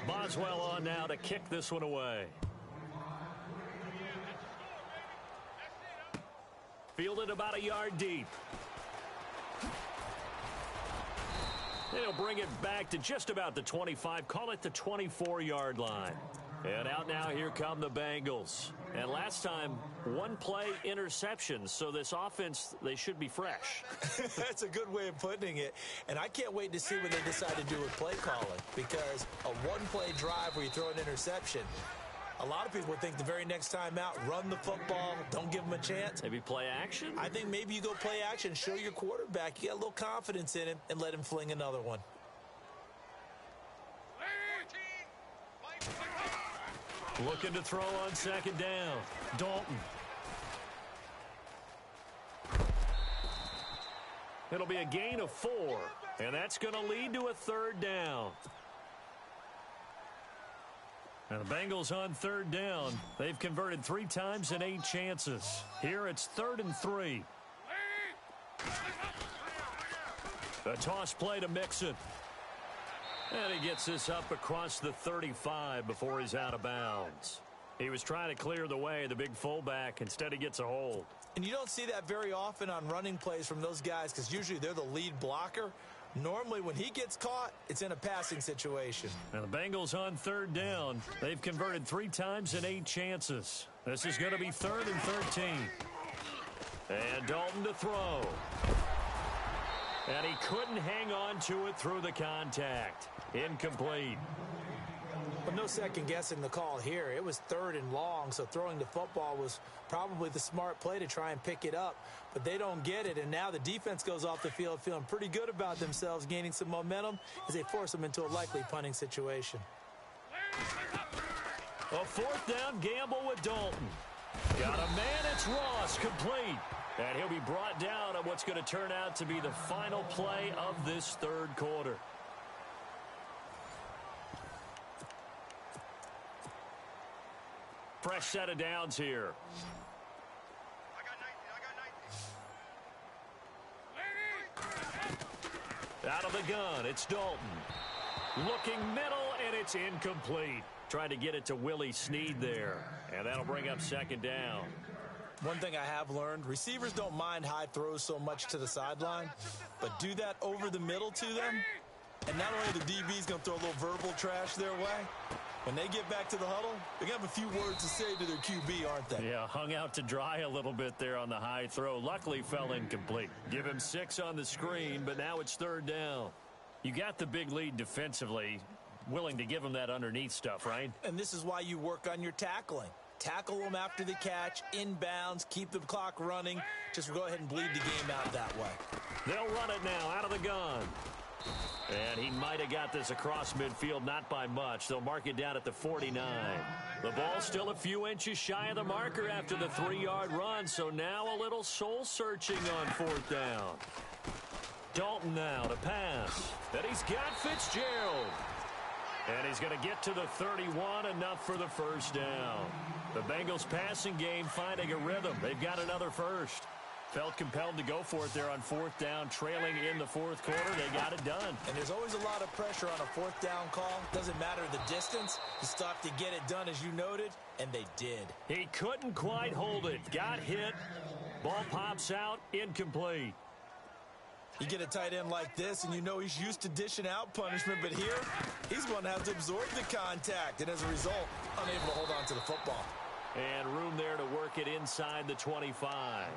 Boswell on now to kick this one away. Fielded about a yard deep. They'll bring it back to just about the 25. Call it the 24-yard line. And out now, here come the Bengals. And last time, one play interception. So this offense, they should be fresh. That's a good way of putting it. And I can't wait to see what they decide to do with play calling. Because a one-play drive where you throw an interception, a lot of people think the very next time out, run the football, don't give them a chance. Maybe play action? I think maybe you go play action, show your quarterback you got a little confidence in him, and let him fling another one. Looking to throw on second down. Dalton. It'll be a gain of 4, and that's going to lead to a third down. And the Bengals on third down. They've converted 3 times in 8 chances. Here it's 3rd and 3. The toss play to Mixon. And he gets this up across the 35 before he's out of bounds. He was trying to clear the way, the big fullback. Instead, he gets a hold. And you don't see that very often on running plays from those guys because usually they're the lead blocker. Normally, when he gets caught, it's in a passing situation. And the Bengals on third down. They've converted 3 times in 8 chances. This is going to be 3rd and 13. And Dalton to throw. And he couldn't hang on to it through the contact. Incomplete. But no second guessing the call here. It was 3rd and long, so throwing the football was probably the smart play to try and pick it up. But they don't get it, and now the defense goes off the field feeling pretty good about themselves, gaining some momentum as they force them into a likely punting situation. A 4th down gamble with Dalton. Got a man, it's Ross, complete. And he'll be brought down on what's going to turn out to be the final play of this 3rd quarter. Fresh set of downs here. Out of the gun, it's Dalton. Looking middle, and it's incomplete. Trying to get it to Willie Snead there. And that'll bring up 2nd down. One thing I have learned, receivers don't mind high throws so much to the sideline, but do that over the middle to them, and not only the DB's going to throw a little verbal trash their way, when they get back to the huddle, they're going to have a few words to say to their QB, aren't they? Yeah, hung out to dry a little bit there on the high throw. Luckily, fell incomplete. Give him 6 on the screen, but now it's 3rd down. You got the big lead defensively, willing to give him that underneath stuff, right? And this is why you work on your tackling. Tackle them after the catch, inbounds, keep the clock running. Just go ahead and bleed the game out that way. They'll run it now out of the gun. And he might have got this across midfield, not by much. They'll mark it down at the 49. The ball's still a few inches shy of the marker after the 3-yard run, so now a little soul-searching on 4th down. Dalton now to pass. And he's got Fitzgerald. And he's going to get to the 31, enough for the 1st down. The Bengals passing game finding a rhythm. They've got another first. Felt compelled to go for it there on 4th down, trailing in the 4th quarter. They got it done. And there's always a lot of pressure on a 4th down call. Doesn't matter the distance. You still have to get it done, as you noted, and they did. He couldn't quite hold it. Got hit. Ball pops out. Incomplete. You get a tight end like this, and you know he's used to dishing out punishment, but here, he's going to have to absorb the contact, and as a result, unable to hold on to the football. And room there to work it inside the 25.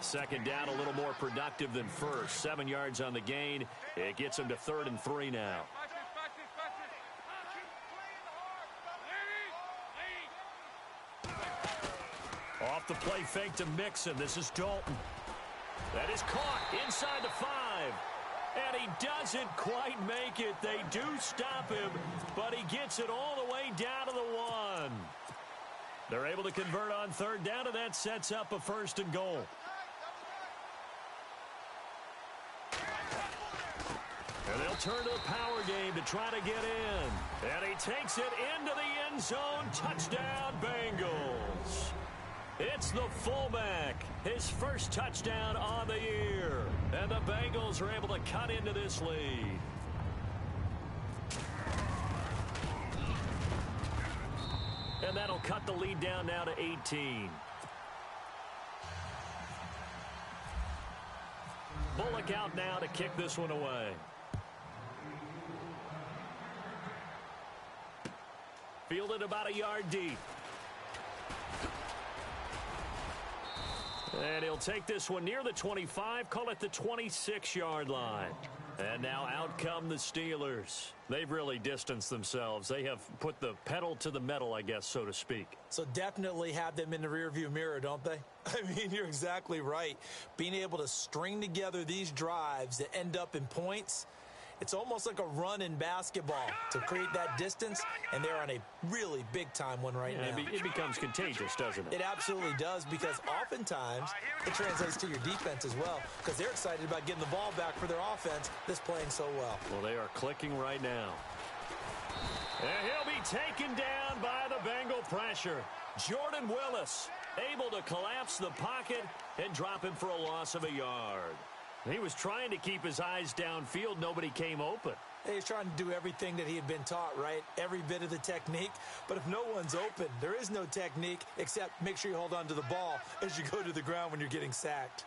2nd down, a little more productive than first. 7 yards on the gain. It gets him to 3rd and 3 now. Off the play fake to Mixon. This is Dalton. That is caught inside the 5. And he doesn't quite make it. They do stop him, but he gets it all the way down to the 1. They're able to convert on 3rd down, and that sets up a 1st and goal. And they'll turn to the power game to try to get in. And he takes it into the end zone. Touchdown, Bengals. It's the fullback. His first touchdown on the year. And the Bengals are able to cut into this lead. And that'll cut the lead down now to 18. Bullock out now to kick this one away. Fielded about a yard deep. And he'll take this one near the 25, call it the 26-yard line. And now out come the Steelers. They've really distanced themselves. They have put the pedal to the metal, I guess, so to speak. So definitely have them in the rearview mirror, don't they? I mean, you're exactly right. Being able to string together these drives that end up in points, it's almost like a run in basketball to create that distance, and they're on a really big-time one right now. It becomes contagious, doesn't it? It absolutely does, because oftentimes it translates to your defense as well, because they're excited about getting the ball back for their offense that's playing so well. Well, they are clicking right now. And he'll be taken down by the Bengal pressure. Jordan Willis able to collapse the pocket and drop him for a loss of a yard. He was trying to keep his eyes downfield. Nobody came open. He's trying to do everything that he had been taught, right? Every bit of the technique. But if no one's open, there is no technique except make sure you hold on to the ball as you go to the ground when you're getting sacked.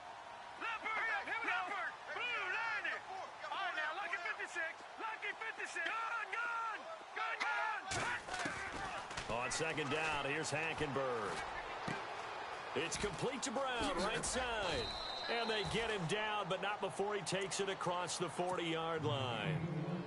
On second down, here's Hackenberg. It's complete to Brown, right side. And they get him down, but not before he takes it across the 40-yard line.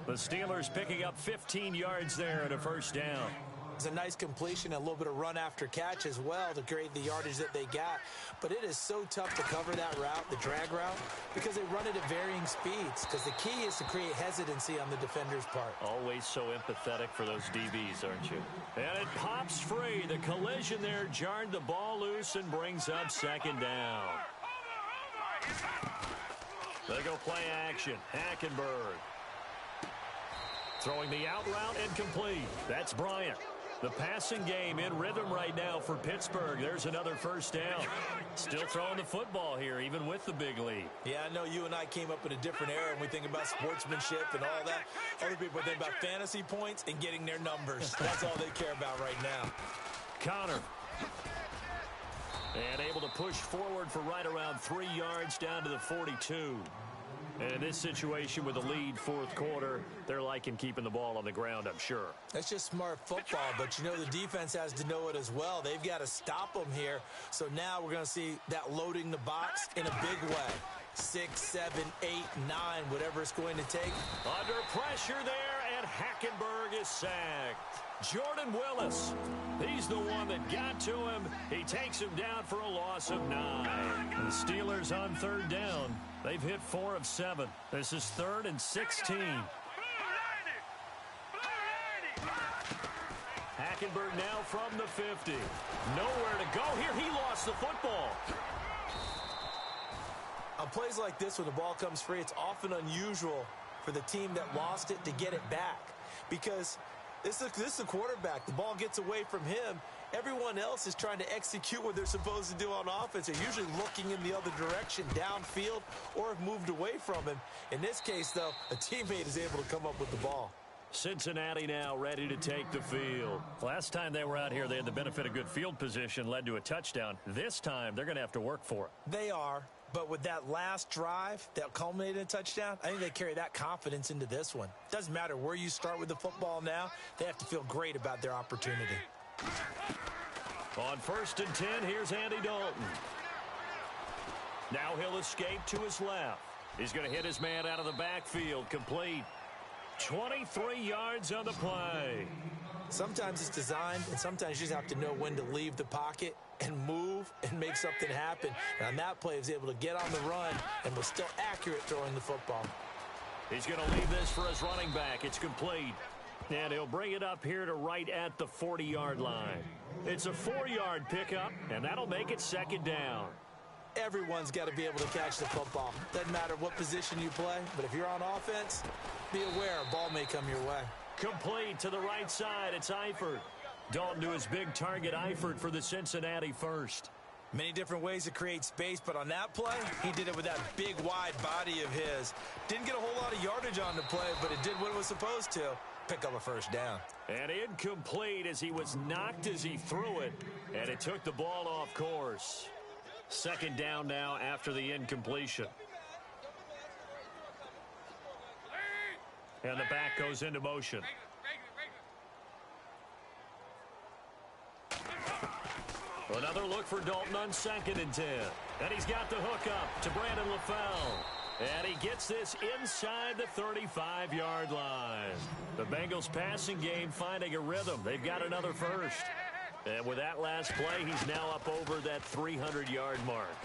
The Steelers picking up 15 yards there and a first down. It's a nice completion, a little bit of run after catch as well to create the yardage that they got. But it is so tough to cover that route, the drag route, because they run it at varying speeds. Because the key is to create hesitancy on the defender's part. Always so empathetic for those DBs, aren't you? And it pops free. The collision there jarred the ball loose and brings up second down. They go play action. Hackenberg. Throwing the out route and complete. That's Bryant. The passing game in rhythm right now for Pittsburgh. There's another first down. Still throwing the football here, even with the big lead. Yeah, I know you and I came up in a different era and we think about sportsmanship and all that. Other people think about fantasy points and getting their numbers. That's all they care about right now. Connor. And able to push forward for right around 3 yards down to the 42. And in this situation with the lead fourth quarter, they're liking keeping the ball on the ground, I'm sure. That's just smart football, but you know the defense has to know it as well. They've got to stop them here. So now we're going to see that loading the box in a big way. 6, 7, 8, 9, whatever it's going to take. Under pressure there, and Hackenberg is sacked. Jordan Willis, he's the one that got to him. He takes him down for a loss of 9. The Steelers on third down. They've hit 4 of 7. This is 3rd and 16. Hackenberg now from the 50. Nowhere to go here. He lost the football. On plays like this, when the ball comes free, it's often unusual for the team that lost it to get it back. Because this is the quarterback. The ball gets away from him. Everyone else is trying to execute what they're supposed to do on offense. They're usually looking in the other direction, downfield, or have moved away from him. In this case, though, a teammate is able to come up with the ball. Cincinnati now ready to take the field. Last time they were out here, they had the benefit of good field position, led to a touchdown. This time, they're going to have to work for it. They are. But with that last drive that culminated in a touchdown, I think they carry that confidence into this one. Doesn't matter where you start with the football now. They have to feel great about their opportunity. On 1st and 10, here's Andy Dalton. Now he'll escape to his left. He's going to hit his man out of the backfield. Complete. 23 yards on the play. Sometimes it's designed, and sometimes you just have to know when to leave the pocket and move and make something happen. And on that play, he was able to get on the run and was still accurate throwing the football. He's going to leave this for his running back. It's complete. And he'll bring it up here to right at the 40-yard line. It's a 4-yard pickup, and that'll make it second down. Everyone's got to be able to catch the football. Doesn't matter what position you play, but if you're on offense, be aware a ball may come your way. Complete to the right side. It's Eifert. Dalton to his big target, Eifert, for the Cincinnati first. Many different ways to create space, but on that play, he did it with that big, wide body of his. Didn't get a whole lot of yardage on the play, but it did what it was supposed to. pick up a first down. And incomplete as he was knocked as he threw it, and it took the ball off course. Second down now after the incompletion. And the back goes into motion. Another look for Dalton on 2nd and 10. And he's got the hook up to Brandon LaFell. And he gets this inside the 35-yard line. The Bengals passing game finding a rhythm. They've got another first. And with that last play, he's now up over that 300-yard mark.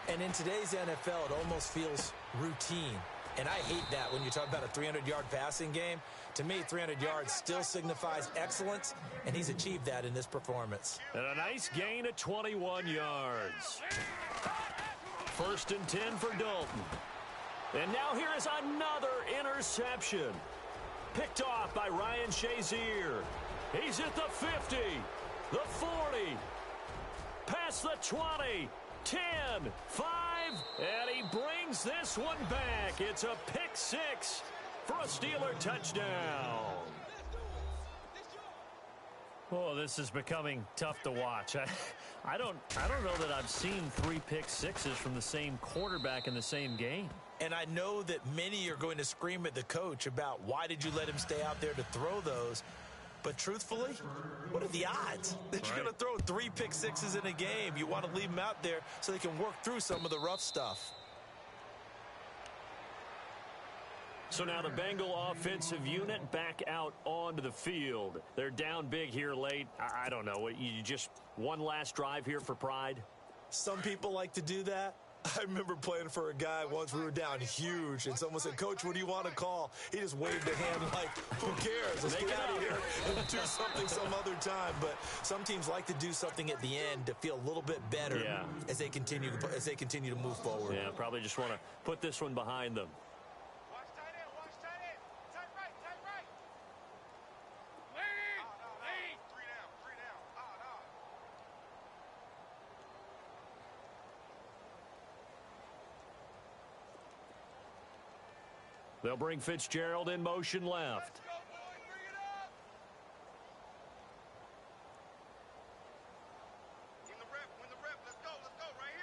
And in today's NFL, it almost feels routine. And I hate that when you talk about a 300-yard passing game. To me, 300 yards still signifies excellence, and he's achieved that in this performance. And a nice gain of 21 yards. 1st and 10 for Dalton. And now here is another interception. Picked off by Ryan Shazier. He's at the 50, the 40, past the 20, 10, 5, and he brings this one back. It's a pick 6 for a Steeler touchdown. Oh, this is becoming tough to watch. I don't know that I've seen 3 pick sixes from the same quarterback in the same game. And I know that many are going to scream at the coach about why did you let him stay out there to throw those. But truthfully, what are the odds that you're going to throw 3 pick sixes in a game? You want to leave them out there so they can work through some of the rough stuff. So now the Bengal offensive unit back out onto the field. They're down big here late. I don't know. You just one last drive here for pride? Some people like to do that. I remember playing for a guy once. We were down huge, and someone said, "Coach, what do you want to call?" He just waved a hand like, "Who cares? Let's get out of here and do something some other time." But some teams like to do something at the end to feel a little bit better as they continue to move forward. Yeah, probably just want to put this one behind them. They'll bring Fitzgerald in motion left. Win the rep. Let's go right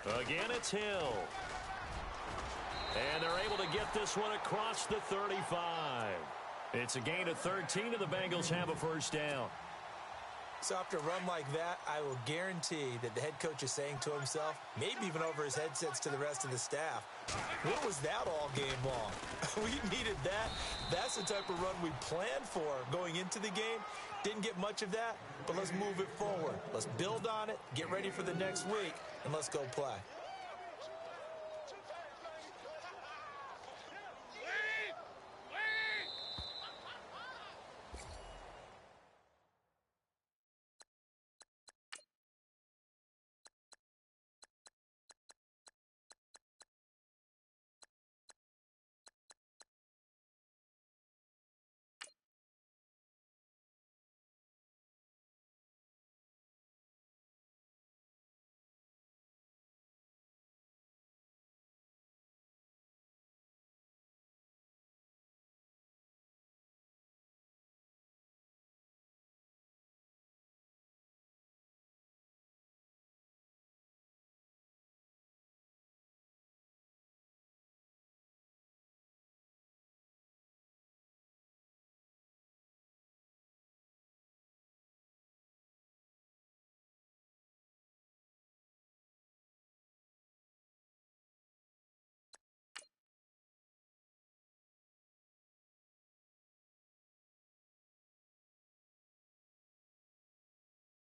here. Again, it's Hill. And they're able to get this one across the 35. It's a gain of 13, and the Bengals have a first down. So after a run like that, I will guarantee that the head coach is saying to himself, maybe even over his headsets to the rest of the staff, what was that all game long? We needed that. That's the type of run we planned for going into the game. Didn't get much of that, but let's move it forward. Let's build on it, get ready for the next week, and let's go play.